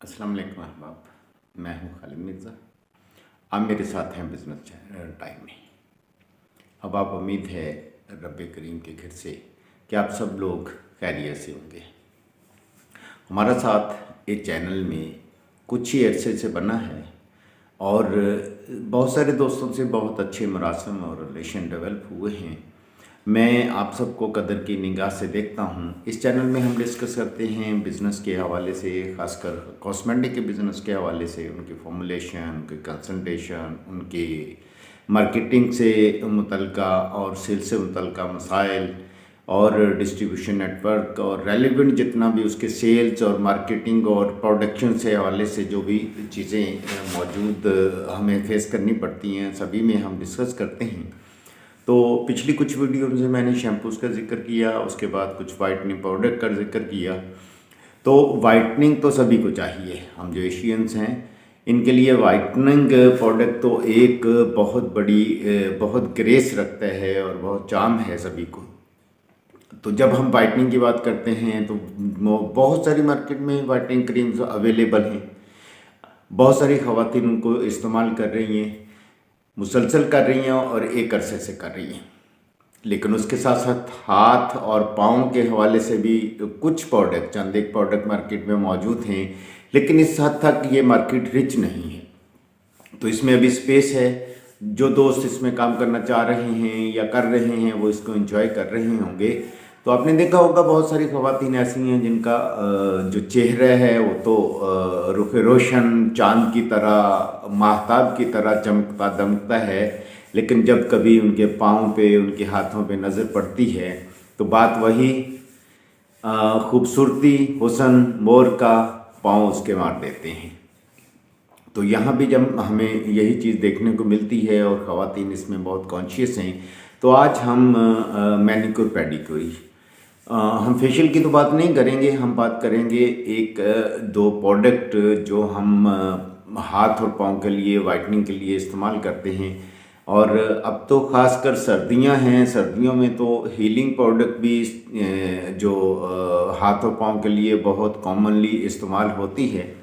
अस्सलाम वालेकुम अहबाब, मैं हूं खालिद मिर्ज़ा। आप मेरे साथ हैं बिज़नेस टाइम में। अब आप उम्मीद है रब्बे करीम के घर से कि आप सब लोग खैरियत से होंगे। हमारा साथ इस चैनल में कुछ ही अरसे से बना है और बहुत सारे दोस्तों से बहुत अच्छे मरासम और रिलेशन डेवलप हुए हैं। मैं आप सबको कदर की निगाह से देखता हूँ। इस चैनल में हम डिस्कस करते हैं बिज़नेस के हवाले से, ख़ासकर कॉस्मेटिक के बिज़नेस के हवाले से, उनकी फॉर्मुलेशन, उनकी कंसंट्रेशन, उनकी मार्केटिंग से मुतल्लिका और सेल से मुतल्लिका मसाइल और डिस्ट्रीब्यूशन नेटवर्क और रेलिवेंट जितना भी उसके सेल्स और मार्केटिंग और प्रोडक्शन से हवाले से जो भी चीज़ें मौजूद हमें फेस करनी पड़ती हैं, सभी में हम डिस्कस करते हैं। तो पिछली कुछ वीडियो में मैंने शैम्पूज़ का जिक्र किया, उसके बाद कुछ वाइटनिंग पाउडर का जिक्र किया। तो वाइटनिंग तो सभी को चाहिए, हम जो एशियंस हैं इनके लिए वाइटनिंग प्रोडक्ट तो एक बहुत बड़ी बहुत ग्रेस रखता है और बहुत चार्म है सभी को। तो जब हम वाइटनिंग की बात करते हैं तो बहुत सारी मार्केट में वाइटनिंग क्रीम्स अवेलेबल हैं, बहुत सारी ख़वातीन उनको इस्तेमाल कर रही हैं, मुसलसल कर रही हैं और एक अरसे से कर रही हैं। लेकिन उसके साथ साथ हाथ और पाँव के हवाले से भी कुछ प्रोडक्ट, चंद एक प्रोडक्ट मार्केट में मौजूद हैं, लेकिन इस हद तक ये मार्केट रिच नहीं है। तो इसमें अभी स्पेस है। जो दोस्त इसमें काम करना चाह रहे हैं या कर रहे हैं वो इसको एंजॉय कर रहे होंगे। तो आपने देखा होगा बहुत सारी ख़वातीन ऐसी हैं जिनका जो चेहरा है वो तो रुख रोशन चांद की तरह, माहताब की तरह चमकता दमकता है, लेकिन जब कभी उनके पाँव पे, उनके हाथों पे नज़र पड़ती है तो बात वही खूबसूरती, हुस्न, मोर का पाँव उसके मार देते हैं। तो यहाँ भी जब हमें यही चीज़ देखने को मिलती है और ख़वातीन इसमें बहुत कॉन्शियस हैं, तो आज हम मैनिक्योर पेडिक्योर, हम फेशियल की तो बात नहीं करेंगे, हम बात करेंगे एक दो प्रोडक्ट जो हम हाथ और पाँव के लिए वाइटनिंग के लिए इस्तेमाल करते हैं। और अब तो ख़ासकर सर्दियां हैं, सर्दियों में तो हीलिंग प्रोडक्ट भी जो हाथ और पाँव के लिए बहुत कॉमनली इस्तेमाल होती है।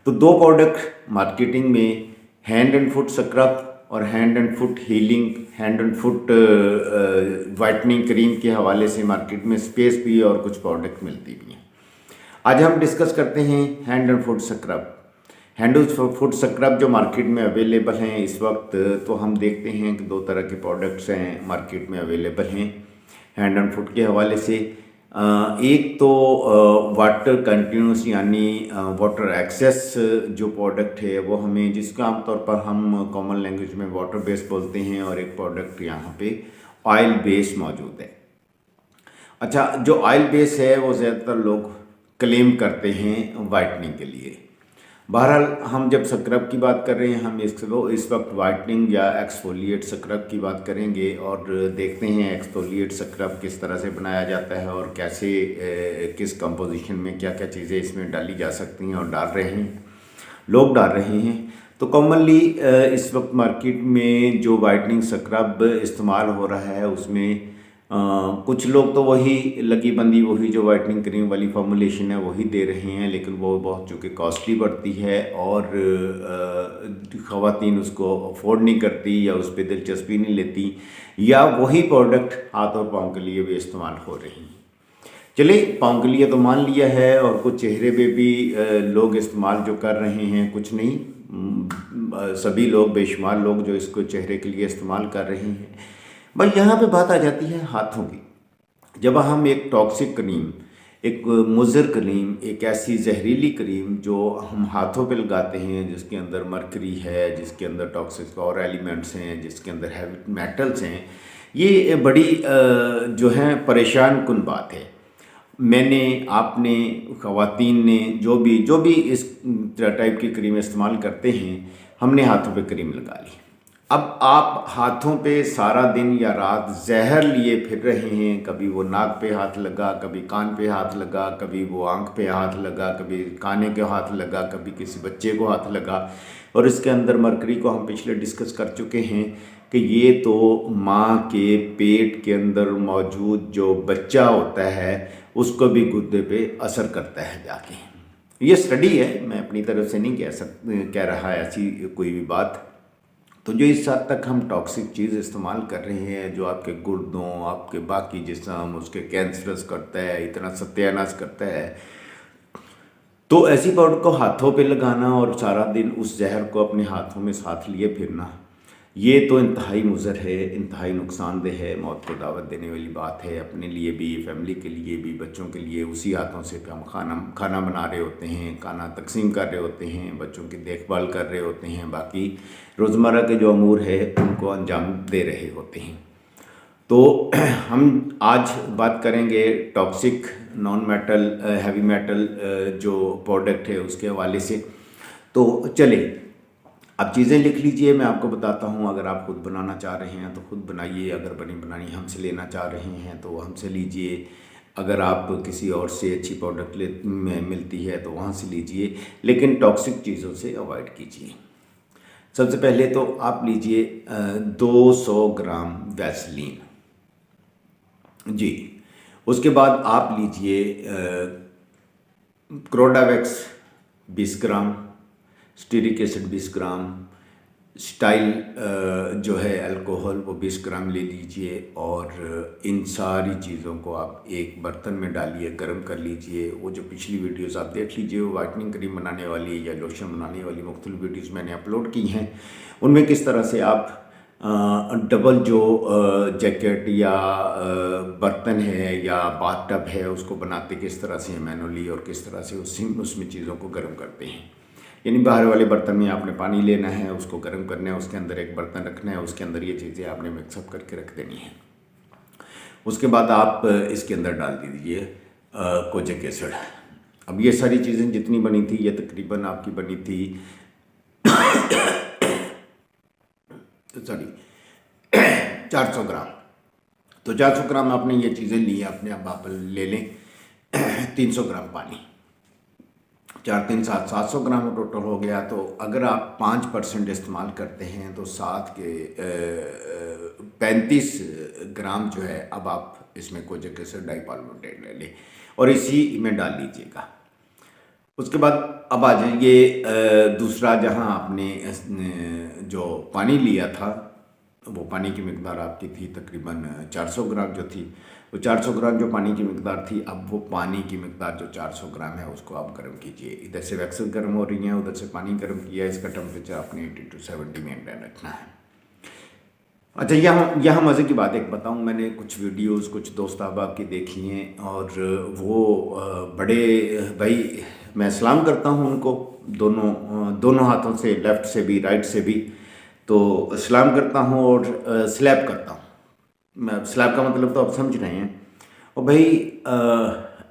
तो दो प्रोडक्ट मार्केटिंग में हैंड एंड फुट स्क्रब और hand and foot healing, hand and foot whitening cream के हवाले से मार्केट में स्पेस भी और कुछ प्रोडक्ट मिलती भी हैं। आज हम डिस्कस करते हैं hand and foot scrub. Hand and foot scrub जो मार्केट में अवेलेबल हैं इस वक्त, तो हम देखते हैं कि दो तरह के प्रोडक्ट्स हैं मार्केट में अवेलेबल हैं हैंड एंड फुट के हवाले से। एक तो वाटर कंटिन्यूस यानी वाटर एक्सेस जो प्रोडक्ट है वो हमें, जिसका आमतौर पर हम कॉमन लैंग्वेज में वाटर बेस बोलते हैं, और एक प्रोडक्ट यहाँ पे ऑयल बेस मौजूद है। अच्छा, जो ऑयल बेस है वो ज़्यादातर लोग क्लेम करते हैं वाइटनिंग के लिए। बहरहाल हम जब स्क्रब की बात कर रहे हैं, हम इस वक्त वाइटनिंग या एक्सफोलिएट स्क्रब की बात करेंगे और देखते हैं एक्सफोलिएट स्क्रब किस तरह से बनाया जाता है और कैसे किस कंपोजिशन में क्या क्या चीज़ें इसमें डाली जा सकती हैं और डाल रहे हैं, लोग डाल रहे हैं। तो कॉमनली इस वक्त मार्केट में जो वाइटनिंग स्क्रब इस्तेमाल हो रहा है उसमें कुछ लोग तो वही लगी बंदी, वही जो वाइटनिंग क्रीम वाली फॉर्मुलेशन है वही दे रहे हैं, लेकिन वो बहुत चूँकि कॉस्टली पड़ती है और ख़वातीन उसको अफोर्ड नहीं करती या उस पर दिलचस्पी नहीं लेती, या वही प्रोडक्ट हाथ और पाँव के लिए भी इस्तेमाल हो रही हैं। चलिए, पाँव के लिए तो मान लिया है, और कुछ चेहरे पे भी लोग इस्तेमाल जो कर रहे हैं, कुछ नहीं, सभी लोग, बेशुमार लोग जो इसको चेहरे के लिए इस्तेमाल कर रहे हैं। बस यहाँ पे बात आ जाती है हाथों की। जब हम एक टॉक्सिक क्रीम, एक मुज़र क्रीम, एक ऐसी जहरीली क्रीम जो हम हाथों पे लगाते हैं, जिसके अंदर मरकरी है, जिसके अंदर टॉक्सिक और एलिमेंट्स हैं, जिसके अंदर हैवी मेटल्स हैं, ये बड़ी जो है परेशान कुन बात है। मैंने, आपने, ख़वातीन ने, जो भी इस टाइप की क्रीम इस्तेमाल करते हैं, हमने हाथों पे क्रीम लगा ली। अब आप हाथों पे सारा दिन या रात जहर लिए फिर रहे हैं, कभी वो नाक पे हाथ लगा, कभी कान पे हाथ लगा, कभी वो आंख पे हाथ लगा, कभी काने के हाथ लगा, कभी किसी बच्चे को हाथ लगा, और इसके अंदर मरकरी को हम पिछले डिस्कस कर चुके हैं कि ये तो माँ के पेट के अंदर मौजूद जो बच्चा होता है उसको भी गुर्दे पे असर करता है जाके। ये स्टडी है, मैं अपनी तरफ से नहीं कह रहा है ऐसी कोई भी बात। तो जो इस हद तक हम टॉक्सिक चीज़ इस्तेमाल कर रहे हैं, जो आपके गुर्दों, आपके बाकी जिस्म, उसके कैंसरस करता है, इतना सत्यानाश करता है, तो ऐसी पाउडर को हाथों पे लगाना और सारा दिन उस जहर को अपने हाथों में साथ लिए फिरना, ये तो इंतहाई मुज़र है, इंतहाई नुकसानदेह है, मौत को दावत देने वाली बात है, अपने लिए भी, फैमिली के लिए भी, बच्चों के लिए। उसी हाथों से हम खाना बना रहे होते हैं, खाना तकसीम कर रहे होते हैं, बच्चों की देखभाल कर रहे होते हैं, बाकी रोज़मर्रा के जो अमूर है उनको अंजाम दे रहे होते हैं। तो हम आज बात करेंगे toxic non metal heavy metal जो प्रोडक्ट है उसके हवाले से। तो चले, आप चीज़ें लिख लीजिए, मैं आपको बताता हूँ। अगर आप खुद बनाना चाह रहे हैं तो खुद बनाइए, अगर बनानी हमसे लेना चाह रहे हैं तो हमसे लीजिए, अगर आप किसी और से अच्छी प्रोडक्ट मिलती है तो वहाँ से लीजिए, लेकिन टॉक्सिक चीज़ों से अवॉइड कीजिए। सबसे पहले तो आप लीजिए 200 ग्राम वैसलीन जी। उसके बाद आप लीजिए क्रोडावेक्स 20 ग्राम, स्टीरिक एसिड 20 ग्राम, स्टाइल जो है अल्कोहल वो 20 ग्राम ले लीजिए, और इन सारी चीज़ों को आप एक बर्तन में डालिए, गर्म कर लीजिए। वो जो पिछली वीडियोस आप देख लीजिए, वो वाइटनिंग क्रीम बनाने वाली या लोशन बनाने वाली मुख्तलिफ वीडियोस मैंने अपलोड की हैं, उनमें किस तरह से आप डबल जो जैकेट या बर्तन है या बाथ टब है उसको बनाते किस तरह से मैनुअली, और किस तरह से उसमें चीज़ों को गर्म करते हैं। यानी बाहर वाले बर्तन में आपने पानी लेना है, उसको गर्म करना है, उसके अंदर एक बर्तन रखना है, उसके अंदर ये चीज़ें आपने मिक्सअप करके रख देनी है। उसके बाद आप इसके अंदर डाल दीजिए कोजिक एसिड। अब ये सारी चीज़ें जितनी बनी थी, ये तकरीबन आपकी बनी थी सॉरी 400 ग्राम। तो 400 ग्राम आपने ये चीज़ें ली, अपने आप ले लें 300 ग्राम पानी, 4 3 7 700 ग्राम टोटल हो गया। तो अगर आप 5% इस्तेमाल करते हैं तो 7 के 35 ग्राम जो है अब आप इसमें कोजिक एसिड डाइपॉल्मेटेट ले लें और इसी में डाल लीजिएगा। उसके बाद अब आ जाइए दूसरा, जहां आपने जो पानी लिया था वो पानी की मिकदार आपकी थी तकरीबन 400 ग्राम जो थी, तो 400 ग्राम जो पानी की मिकदार थी, अब वो पानी की मिकदार जो 400 ग्राम है उसको आप गर्म कीजिए। इधर से वैक्स गर्म हो रही हैं, उधर से पानी गर्म किया, इसका टेम्परेचर आपने 80 to 70 मेंटेन रखना है। अच्छा, यहाँ मज़े की बात एक बताऊँ, मैंने कुछ वीडियोस कुछ दोस्त अहबाब की देखी हैं, और वो बड़े भाई, मैं सलाम करता हूँ उनको दोनों हाथों से, लेफ़्ट से भी राइट से भी, तो सलाम करता हूँ और स्लैप करता हूँ। मैं स्लैप का मतलब तो आप समझ रहे हैं। और भाई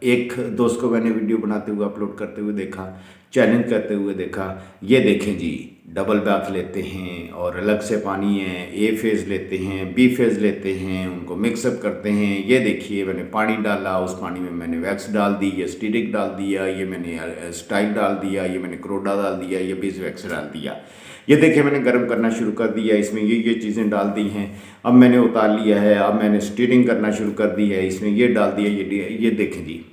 एक दोस्त को मैंने वीडियो बनाते हुए, अपलोड करते हुए देखा, चैलेंज करते हुए देखा, ये देखें जी, डबल बाथ लेते हैं और अलग से पानी है, ए फेज़ लेते हैं, बी फेज़ लेते हैं, उनको मिक्सअप करते हैं। ये देखिए, मैंने पानी डाला, उस पानी में मैंने वैक्स डाल दी, ये स्टीरिक डाल दिया, ये मैंने स्टाइल डाल दिया, ये मैंने क्रोडा डाल दिया, ये बीज वैक्स डाल दिया। ये देखिए, मैंने गर्म करना शुरू कर दिया, इसमें ये चीज़ें डाल दी हैं, अब मैंने उतार लिया है, अब मैंने स्टीरिंग करना शुरू कर दी है, इसमें ये डाल दिया, ये देखें जी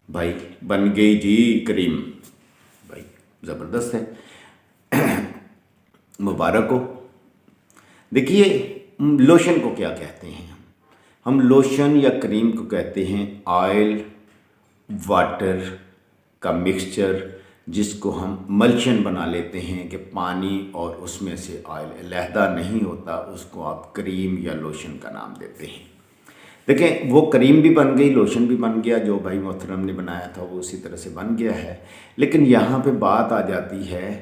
भाई, बन गई जी क्रीम। भाई ज़बरदस्त है, मुबारक हो। देखिए, लोशन को क्या कहते हैं हम लोशन या क्रीम को कहते हैं ऑयल वाटर का मिक्सचर, जिसको हम मल्शन बना लेते हैं कि पानी और उसमें से ऑयल अलहदा नहीं होता, उसको आप क्रीम या लोशन का नाम देते हैं। देखें, वो क्रीम भी बन गई, लोशन भी बन गया, जो भाई मोहतरम ने बनाया था वो उसी तरह से बन गया है। लेकिन यहाँ पे बात आ जाती है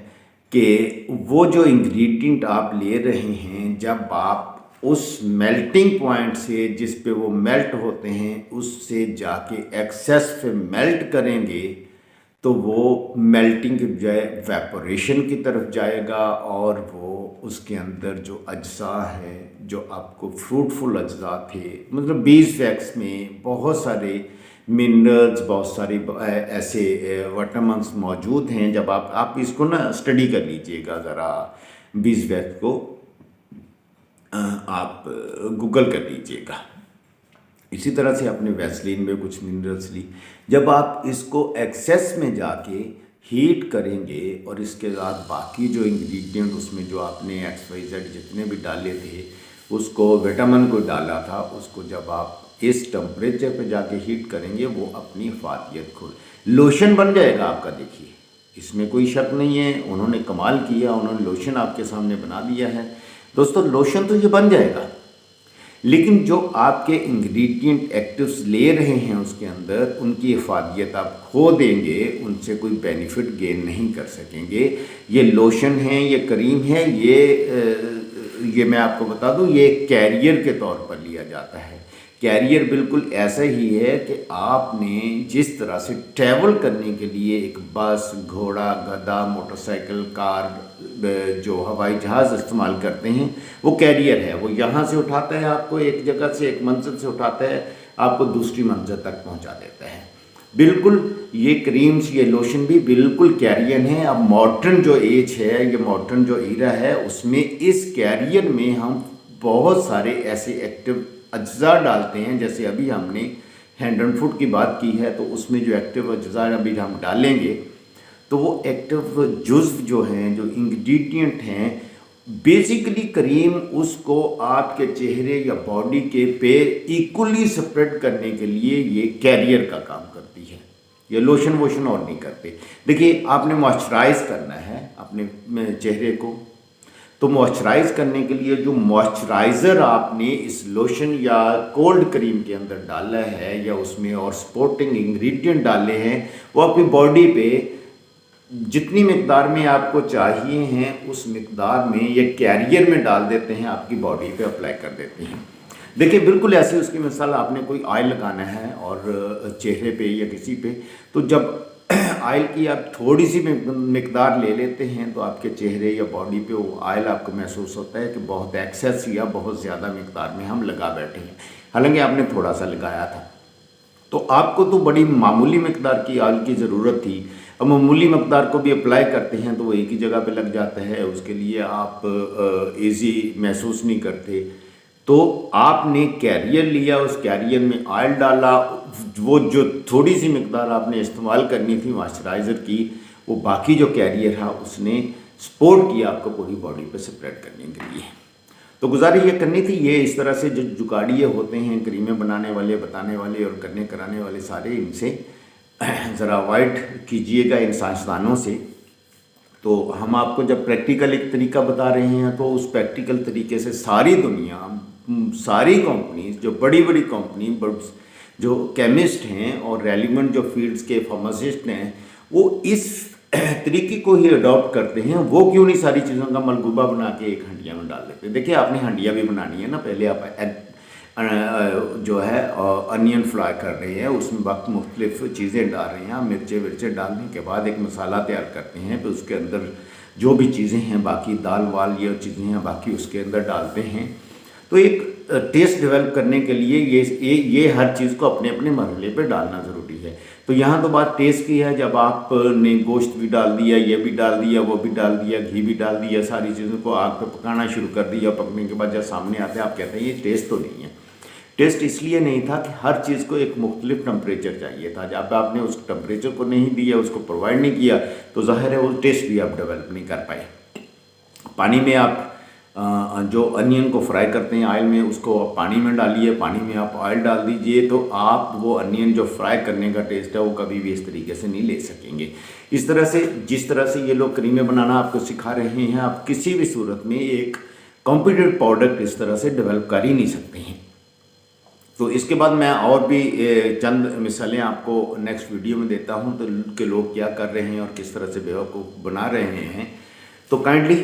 कि वो जो इंग्रेडिएंट आप ले रहे हैं, जब आप उस मेल्टिंग पॉइंट से जिस पे वो मेल्ट होते हैं उससे जाके एक्सेस पे मेल्ट करेंगे, तो वो मेल्टिंग की बजाय वेपोरेशन की तरफ जाएगा, और वो उसके अंदर जो अज्जा है, जो आपको फ्रूटफुल अज्जा थे, मतलब बीज वैक्स में बहुत सारे मिनरल्स, बहुत सारी ऐसे विटामिन्स मौजूद हैं। जब आप इसको ना स्टडी कर लीजिएगा ज़रा, बीज वैक्स को आप गूगल कर लीजिएगा। इसी तरह से अपने वैसलीन में कुछ मिनरल्स ली, जब आप इसको एक्सेस में जाके हीट करेंगे और इसके बाद बाकी जो इंग्रेडिएंट उसमें जो आपने XYZ जितने भी डाले थे, उसको विटामिन को डाला था, उसको जब आप इस टेम्परेचर पे जाके हीट करेंगे वो अपनी फातियत खुद लोशन बन जाएगा आपका। देखिए इसमें कोई शक नहीं है, उन्होंने कमाल किया, उन्होंने लोशन आपके सामने बना दिया है। दोस्तों लोशन तो ये बन जाएगा, लेकिन जो आपके इंग्रेडिएंट एक्टिव्स ले रहे हैं उसके अंदर, उनकी इफादियत आप खो देंगे, उनसे कोई बेनिफिट गेन नहीं कर सकेंगे। ये लोशन है, ये क्रीम है, ये मैं आपको बता दूं, ये कैरियर के तौर पर लिया जाता है। कैरियर बिल्कुल ऐसा ही है कि आपने जिस तरह से ट्रैवल करने के लिए एक बस, घोड़ा, गधा, मोटरसाइकिल, कार, जो हवाई जहाज़ इस्तेमाल करते हैं, वो कैरियर है। वो यहाँ से उठाता है आपको, एक जगह से, एक मंजिल से उठाता है, आपको दूसरी मंजिल तक पहुँचा देता है। बिल्कुल ये क्रीम्स, ये लोशन भी बिल्कुल कैरियर हैं। अब मॉडर्न जो एज है, ये मॉडर्न जो ईरा है, उसमें इस कैरियर में हम बहुत सारे ऐसे एक्टिव अज्जा डालते हैं। जैसे अभी हमने हैंड एंड फुट की बात की है, तो उसमें जो एक्टिव अज्जा अभी हम डालेंगे, तो वो एक्टिव जुज़्व जो हैं, जो इंग्रेडिएंट हैं, बेसिकली क्रीम उसको आपके चेहरे या बॉडी के पे इक्वली स्प्रेड करने के लिए ये कैरियर का काम करती है। ये लोशन वोशन और नहीं करते। देखिए आपने मॉइस्चराइज करना है अपने चेहरे को, तो मॉइस्चराइज करने के लिए जो मॉइस्चराइज़र आपने इस लोशन या कोल्ड क्रीम के अंदर डाला है, या उसमें और सपोर्टिंग इंग्रेडिएंट डाले हैं, वो आपकी बॉडी पे जितनी मिकदार में आपको चाहिए हैं उस मिकदार में ये कैरियर में डाल देते हैं, आपकी बॉडी पे अप्लाई कर देते हैं। देखिए बिल्कुल ऐसी उसकी मिसाल, आपने कोई ऑयल लगाना है और चेहरे पे या किसी पे, तो जब ऑयल की आप थोड़ी सी मिकदार ले लेते हैं तो आपके चेहरे या बॉडी पे वो ऑयल आपको महसूस होता है कि बहुत एक्सेस या बहुत ज़्यादा मिकदार में हम लगा बैठे हैं, हालांकि आपने थोड़ा सा लगाया था। तो आपको तो बड़ी मामूली मिकदार की ऑयल की ज़रूरत थी। अब मामूली मिकदार को भी अप्लाई करते हैं तो वो एक ही जगह पे लग जाता है, उसके लिए आप इजी महसूस नहीं करते। तो आपने कैरियर लिया, उस कैरियर में ऑयल डाला, वो जो थोड़ी सी मिकदार आपने इस्तेमाल करनी थी मॉइस्चराइज़र की, वो बाकी जो कैरियर है उसने सपोर्ट किया आपको पूरी बॉडी पे स्प्रेड करने के लिए। तो गुजारिश ये करनी थी, ये इस तरह से जो जुगाड़िए होते हैं, क्रीमें बनाने वाले, बताने वाले और करने कराने वाले सारे, इनसे ज़रा अवॉइड कीजिएगा इन साइंसदानों से। तो हम आपको जब प्रैक्टिकल एक तरीका बता रहे हैं, तो उस प्रैक्टिकल तरीके से सारी दुनिया, सारी कंपनीज, जो बड़ी बड़ी कंपनी, जो केमिस्ट हैं और रेलिवेंट जो फील्ड्स के फार्मासिस्ट हैं, वो इस तरीके को ही अडॉप्ट करते हैं। वो क्यों नहीं सारी चीज़ों का मलगूबा बना के एक हंडिया में डाल देते हैं। देखिए आपने हंडिया भी बनानी है ना, पहले आप जो है अनियन फ्राई कर रहे हैं, उसमें वक्त मुख्तलिफ चीज़ें डाल रहे हैं, मिर्चे विर्चे डालने के बाद एक मसाला तैयार करते हैं, फिर उसके अंदर जो भी चीज़ें हैं, बाकी दाल वाल ये चीज़ें हैं, बाकी उसके अंदर डालते हैं। तो एक टेस्ट डेवलप करने के लिए ये हर चीज़ को अपने अपने मरहले पे डालना ज़रूरी है। तो यहाँ तो बात टेस्ट की है, जब आपने गोश्त भी डाल दिया, ये भी डाल दिया, वो भी डाल दिया, घी भी डाल दिया, सारी चीज़ों को आग पे पकाना शुरू कर दिया, पकने के बाद जब सामने आते हैं आप कहते हैं ये टेस्ट तो नहीं है। टेस्ट इसलिए नहीं था कि हर चीज़ को एक मुख्तलिफ टेम्परेचर चाहिए था। जब आपने उस टेम्परेचर को नहीं दिया, उसको प्रोवाइड नहीं किया, तो ज़ाहिर है वो टेस्ट भी आप डेवलप नहीं कर पाए। पानी में आप जो अनियन को फ्राई करते हैं ऑयल में, उसको पानी में डालिए, पानी में आप ऑयल डाल दीजिए, तो आप वो अनियन जो फ्राई करने का टेस्ट है वो कभी भी इस तरीके से नहीं ले सकेंगे। इस तरह से, जिस तरह से ये लोग क्रीमें बनाना आपको सिखा रहे हैं, आप किसी भी सूरत में एक कॉम्पिटेटिव प्रोडक्ट इस तरह से डेवलप कर ही नहीं सकते हैं। तो इसके बाद मैं और भी चंद मिसालें आपको नेक्स्ट वीडियो में देता हूं, तो के लोग क्या कर रहे हैं और किस तरह से बेवकूफ़ बना रहे हैं। तो काइंडली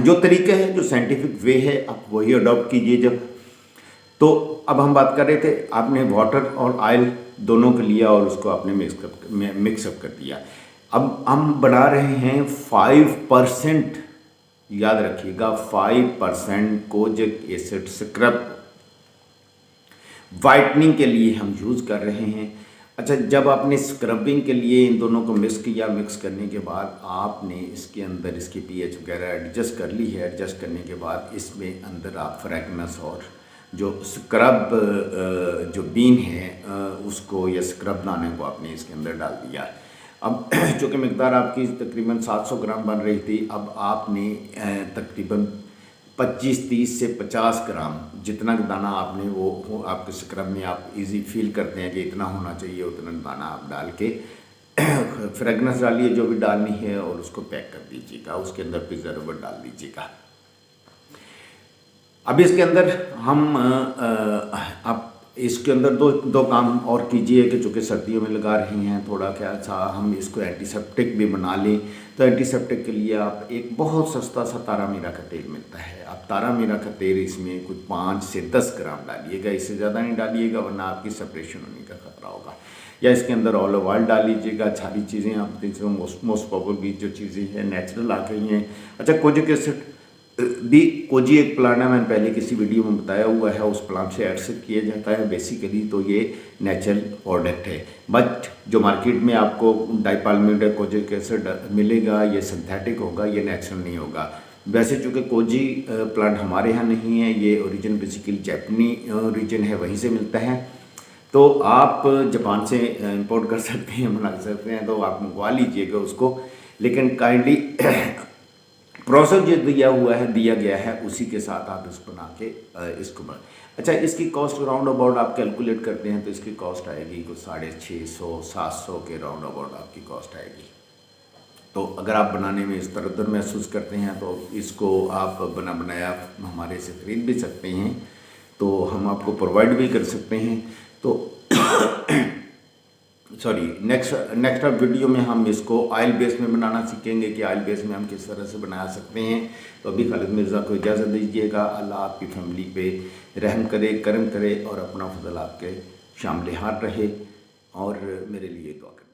जो तरीका है, जो साइंटिफिक वे है, आप वही अडॉप्ट कीजिए। जब तो अब हम बात कर रहे थे, आपने वाटर और ऑयल दोनों को लिया और उसको आपने मिक्सअप कर दिया। अब हम बना रहे हैं 5%, याद रखिएगा 5% कोजिक एसिड स्क्रब वाइटनिंग के लिए हम यूज़ कर रहे हैं। अच्छा, जब आपने स्क्रबिंग के लिए इन दोनों को मिक्स किया, मिक्स करने के बाद आपने इसके अंदर इसकी पीएच वगैरह एडजस्ट कर ली है। एडजस्ट करने के बाद इसमें अंदर आप फ्रेगनेंस और जो स्क्रब जो बीन है उसको या स्क्रब दाने को आपने इसके अंदर डाल दिया। अब चूँकि मकदार आपकी तकरीबन 700 ग्राम बन रही थी, अब आपने तकरीबन 25-30 से 50 ग्राम जितना दाना आपने वो आपके स्क्रब में आप इजी फील करते हैं कि इतना होना चाहिए, उतना दाना आप डाल के फ्रेगनेंस डालिए जो भी डालनी है और उसको पैक कर दीजिएगा, उसके अंदर प्रिजर्वेटिव डाल दीजिएगा। अब इसके अंदर हम आप इसके अंदर दो काम और कीजिए कि चूँकि सर्दियों में लगा रही हैं, थोड़ा क्या सा हम इसको एंटीसेप्टिक भी बना लें। तो एंटीसेप्टिक के लिए आप एक बहुत सस्ता सा तारा मीरा का तेल मिलता है, आप तारा मीरा का तेल इसमें कुछ 5 से 10 ग्राम डालिएगा, इससे ज़्यादा नहीं डालिएगा वरना आपकी सेपरेशन होने का खतरा होगा। या इसके अंदर ऑलिव ऑयल डाल लीजिएगा। सारी चीज़ें आप मोस्ट प्रोबेबली जो चीज़ें हैं नेचुरल आ गई हैं। अच्छा, कोजिक एसिड दी कोजी एक प्लांट है, मैंने पहले किसी वीडियो में बताया हुआ है, उस प्लांट से एक्सट्रैक्ट किया जाता है। बेसिकली तो ये नेचुरल प्रोडक्ट है, बट जो मार्केट में आपको डाइपाल्मिड कोजिक एसिड मिलेगा ये सिंथेटिक होगा, ये नेचुरल नहीं होगा। वैसे चूँकि कोजी प्लांट हमारे यहाँ नहीं है, ये ओरिजिन बेसिकली जापानी ओरिजिन है, वहीं से मिलता है। तो आप जापान से इंपोर्ट कर सकते हैं, बना सकते हैं, तो आप मंगवा लीजिएगा उसको, लेकिन काइंडली प्रोसेस जो दिया गया है उसी के साथ आप इसको बना के इसको बना। अच्छा, इसकी कॉस्ट राउंड अबाउट आप कैलकुलेट करते हैं तो इसकी कॉस्ट आएगी कुछ 650-700 के राउंड अबाउट आपकी कॉस्ट आएगी। तो अगर आप बनाने में इस तरह महसूस करते हैं तो इसको आप बनाया हमारे से ख़रीद भी सकते हैं, तो हम आपको प्रोवाइड भी कर सकते हैं। तो सॉरी, नेक्स्ट वीडियो में हम इसको ऑयल बेस में बनाना सीखेंगे कि ऑयल बेस में हम किस तरह से बना सकते हैं। तो अभी खालिद मिर्ज़ा को इजाज़त दीजिएगा। अल्लाह आपकी फैमिली पे रहम करे, करम करे और अपना फजल आपके शामिल हाथ रहे और मेरे लिए दुआ करें।